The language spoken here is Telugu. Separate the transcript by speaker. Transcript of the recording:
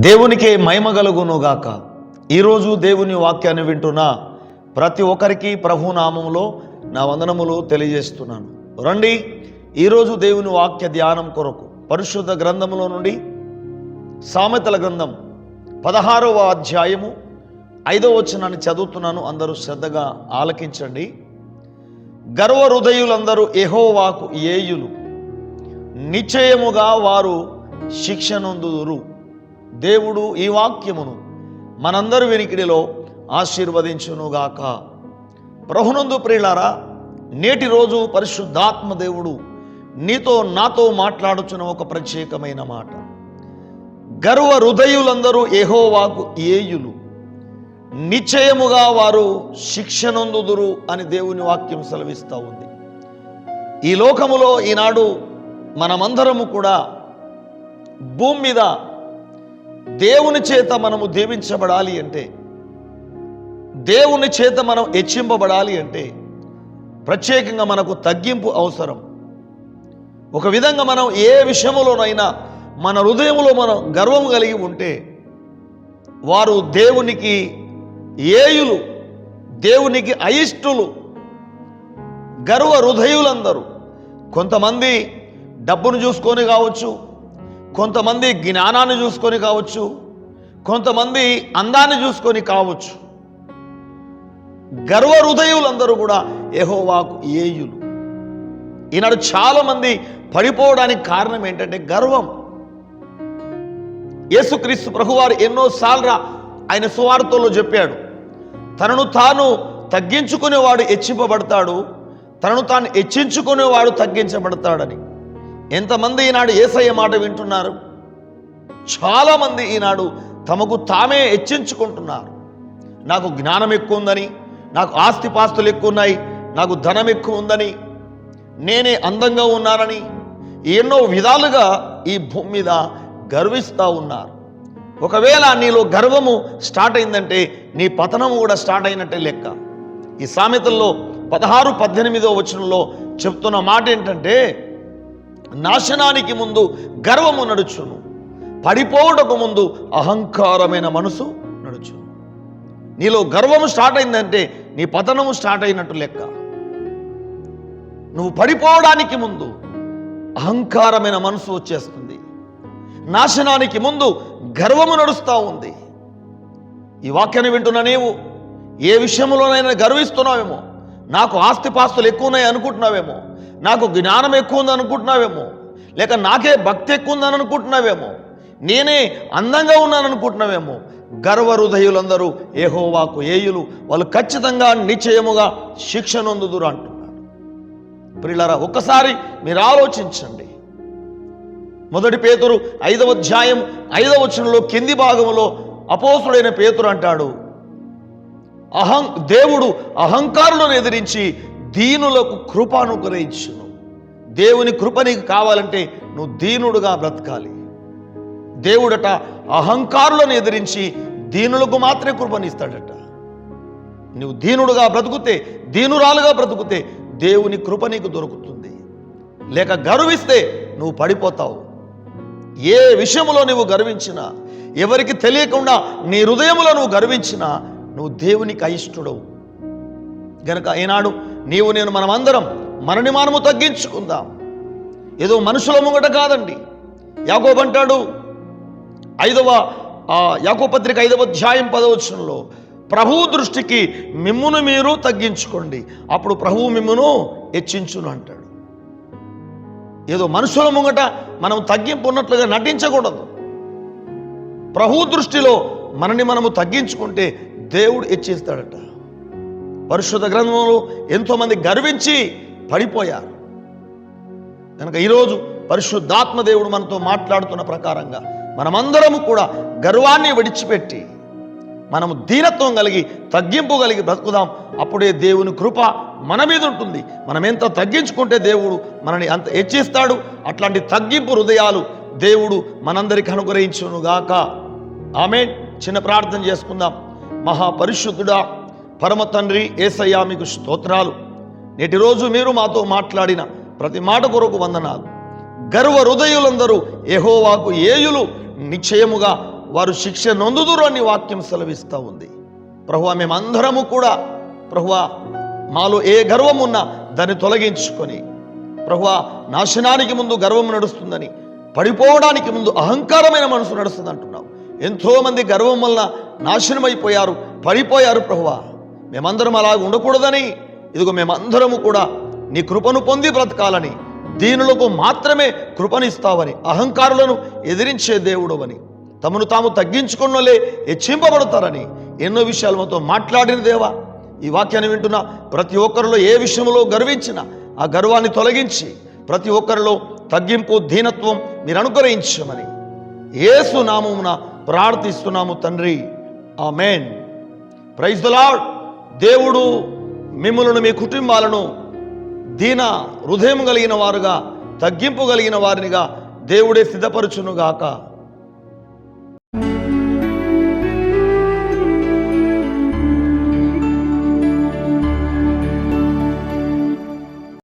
Speaker 1: దేవునికే మహిమ కలుగునుగాక. ఈరోజు దేవుని వాక్యాన్ని వింటున్న ప్రతి ఒక్కరికి ప్రభు నామములో నా వందనములు తెలియజేస్తున్నాను. రండి, ఈరోజు దేవుని వాక్య ధ్యానం కొరకు పరిశుద్ధ గ్రంథములో నుండి సామెతల గ్రంథం 16వ అధ్యాయము 5వ వచనాన్ని చదువుతున్నాను. అందరూ శ్రద్ధగా ఆలకించండి. గర్వ హృదయులందరూ యెహోవాకు ఏయులు, నిశ్చయముగా వారు శిక్షనొందుదురు. దేవుడు ఈ వాక్యమును మనందరి వెనికిడిలో ఆశీర్వదించునుగాక. ప్రభునందు ప్రియులారా, నేటి రోజు పరిశుద్ధాత్మ దేవుడు నీతో నాతో మాట్లాడుచున్న ఒక ప్రత్యేకమైన మాట. గర్వ హృదయులందరూ యెహోవాకు ఏయులు, నిశ్చయముగా వారు శిక్షనొందుదురు అని దేవుని వాక్యం సెలవిస్తూ ఉంది. ఈ లోకములో ఈనాడు మనమందరము కూడా భూమి మీద దేవుని చేత మనము దీవించబడాలి అంటే, దేవుని చేత మనం హెచ్చింపబడాలి అంటే ప్రత్యేకంగా మనకు తగ్గింపు అవసరం. ఒక విధంగా మనం ఏ విషయంలోనైనా మన హృదయంలో మనం గర్వం కలిగి ఉంటే వారు దేవునికి ఏయులు, దేవునికి అయిష్టులు. గర్వ హృదయులందరూ కొంతమంది డబ్బును చూసుకొని కావచ్చు, కొంతమంది జ్ఞానాన్ని చూసుకొని కావచ్చు, కొంతమంది అందాన్ని చూసుకొని కావచ్చు. గర్వ హృదయులందరూ కూడా యెహోవాకు ఏయులు. ఈనాడు చాలామంది పడిపోవడానికి కారణం ఏంటంటే గర్వం. యేసుక్రీస్తు ప్రభువారు ఎన్నోసార్లు ఆయన సువార్తలో చెప్పాడు, తనను తాను తగ్గించుకునేవాడు హెచ్చింపబడతాడు, తనను తాను హెచ్చించుకునేవాడు తగ్గించబడతాడని. ఎంతమంది ఈనాడు యేసయ్య మాట వింటున్నారు? చాలామంది ఈనాడు తమకు తామే హెచ్చించుకుంటున్నారు. నాకు జ్ఞానం ఎక్కువ ఉందని, నాకు ఆస్తిపాస్తులు ఎక్కువ ఉన్నాయి, నాకు ధనం ఎక్కువ ఉందని, నేనే అందంగా ఉన్నానని ఎన్నో విధాలుగా ఈ భూమి మీద గర్విస్తూ ఉన్నారు. ఒకవేళ నీలో గర్వము స్టార్ట్ అయిందంటే నీ పతనము కూడా స్టార్ట్ అయినట్టే లెక్క. ఈ సామెతల్లో 16-18 వచనంలో చెప్తున్న మాట ఏంటంటే, నాశనానికి ముందు గర్వము నడుచును, పడిపోవటకు ముందు అహంకారమైన మనసు నడుచును. నీలో గర్వము స్టార్ట్ అయిందంటే నీ పతనము స్టార్ట్ అయినట్టు లెక్క. నువ్వు పడిపోవడానికి ముందు అహంకారమైన మనసు వచ్చేస్తుంది. నాశనానికి ముందు గర్వము నడుస్తూ ఉంది. ఈ వాక్యాన్ని వింటున్నా నీవు ఏ విషయంలోనైనా గర్విస్తున్నావేమో, నాకు ఆస్తిపాస్తులు ఎక్కువ ఉన్నాయి అనుకుంటున్నావేమో, నాకు జ్ఞానం ఎక్కువ ఉంది అనుకుంటున్నావేమో, లేక నాకే భక్తి ఎక్కువ ఉందని అనుకుంటున్నావేమో, నేనే అందంగా ఉన్నాను అనుకుంటున్నావేమో. గర్వ హృదయులందరూ యెహోవాకు ఏయులు, వాళ్ళు ఖచ్చితంగా నిశ్చయముగా శిక్షనొందుదురు అంటున్నాడు. ప్రియులారా, ఒక్కసారి మీరు ఆలోచించండి. 1 పేతురు 5వ అధ్యాయం 5వ వచనంలో కింది భాగంలో అపోస్తుడైన పేతురు అంటాడు, దేవుడు అహంకారులను ఎదిరించి దీనులకు కృప అనుగ్రహించును. దేవుని కృప నీకు కావాలంటే నువ్వు దీనుడుగా బ్రతకాలి. దేవుడట అహంకారులను ఎదిరించి దీనులకు మాత్రమే కృపనిస్తాడట. నువ్వు దీనుడుగా బ్రతుకుతే, దీనురాలుగా బ్రతుకుతే దేవుని కృప నీకు దొరుకుతుంది. లేక గర్విస్తే నువ్వు పడిపోతావు. ఏ విషయంలో నువ్వు గర్వించినా, ఎవరికి తెలియకుండా నీ హృదయంలో నువ్వు గర్వించినా నువ్వు దేవునికి అయిష్టుడవు. గనక ఈనాడు నీవు నేను మనమందరం మనని మనము తగ్గించుకుందాం. ఏదో మనుషుల ముంగట కాదండి. యాకోబు అంటాడు, యాకోబు పత్రిక 5వ అధ్యాయం 10వ వచనంలో, ప్రభువు దృష్టికి మిమ్మును మీరు తగ్గించుకోండి, అప్పుడు ప్రభువు మిమ్మును హెచ్చించును అంటాడు. ఏదో మనుషుల ముంగట మనం తగ్గింపు ఉన్నట్లుగా నటించకూడదు. ప్రభువు దృష్టిలో మనని మనము తగ్గించుకుంటే దేవుడు హెచ్చిస్తాడట. పరిశుద్ధ గ్రంథంలో ఎంతోమంది గర్వించి పడిపోయారు. కనుక ఈరోజు పరిశుద్ధాత్మ దేవుడు మనతో మాట్లాడుతున్న ప్రకారంగా మనమందరము కూడా గర్వాన్ని విడిచిపెట్టి మనము దీనత్వం కలిగి, తగ్గింపు కలిగి బ్రతుకుదాం. అప్పుడే దేవుని కృప మన మీద ఉంటుంది. మనం ఎంత తగ్గించుకుంటే దేవుడు మనని అంత హెచ్చిస్తాడు. అట్లాంటి తగ్గింపు హృదయాలు దేవుడు మనందరికి అనుగ్రహించునుగాక. ఆమేన్. చిన్న ప్రార్థన చేసుకుందాం. మహాపరిశుద్ధుడా, పరమ తండ్రి యేసయ్యా, మీకు స్తోత్రాలు. నేటి రోజు మీరు మాతో మాట్లాడిన ప్రతి మాట కొరకు వందనాలు. గర్వ హృదయులందరూ యెహోవాకు ఏయులు, నిశ్చయముగా వారు శిక్ష నొందుదురు అని వాక్యం సెలవిస్తూ ఉంది. ప్రభువా, మేమందరము కూడా ప్రభువా మాలో ఏ గర్వం ఉన్నా దాన్ని తొలగించుకొని, ప్రభువా నాశనానికి ముందు గర్వం నడుస్తుందని, పడిపోవడానికి ముందు అహంకారమైన మనసు నడుస్తుంది అంటున్నావు. ఎంతోమంది గర్వం వల్ల నాశనమైపోయారు, పడిపోయారు. ప్రభువా, మేమందరం అలాగ ఉండకూడదని, ఇదిగో మేమందరము కూడా నీ కృపను పొంది బ్రతకాలని, దీనులకు మాత్రమే కృపనిస్తావని, అహంకారులను ఎదిరించే దేవుడు అని, తమను తాము తగ్గించుకున్నలే హెచ్చింపబడతారని ఎన్నో విషయాలు మాతో మాట్లాడిన దేవా, ఈ వాక్యాన్ని వింటున్న ప్రతి ఒక్కరిలో ఏ విషయంలో గర్వించినా ఆ గర్వాన్ని తొలగించి ప్రతి ఒక్కరిలో తగ్గింపు, దీనత్వం మీరు అనుగ్రహించమని యేసు నామమున ప్రార్థిస్తున్నాము తండ్రి, ఆమేన్. Praise the lord. దేవుడు మిమ్ములను, మీ కుటుంబాలను దీన హృదయం కలిగిన వారుగా, తగ్గింపు కలిగిన వారినిగా దేవుడే సిద్ధపరచునుగాక.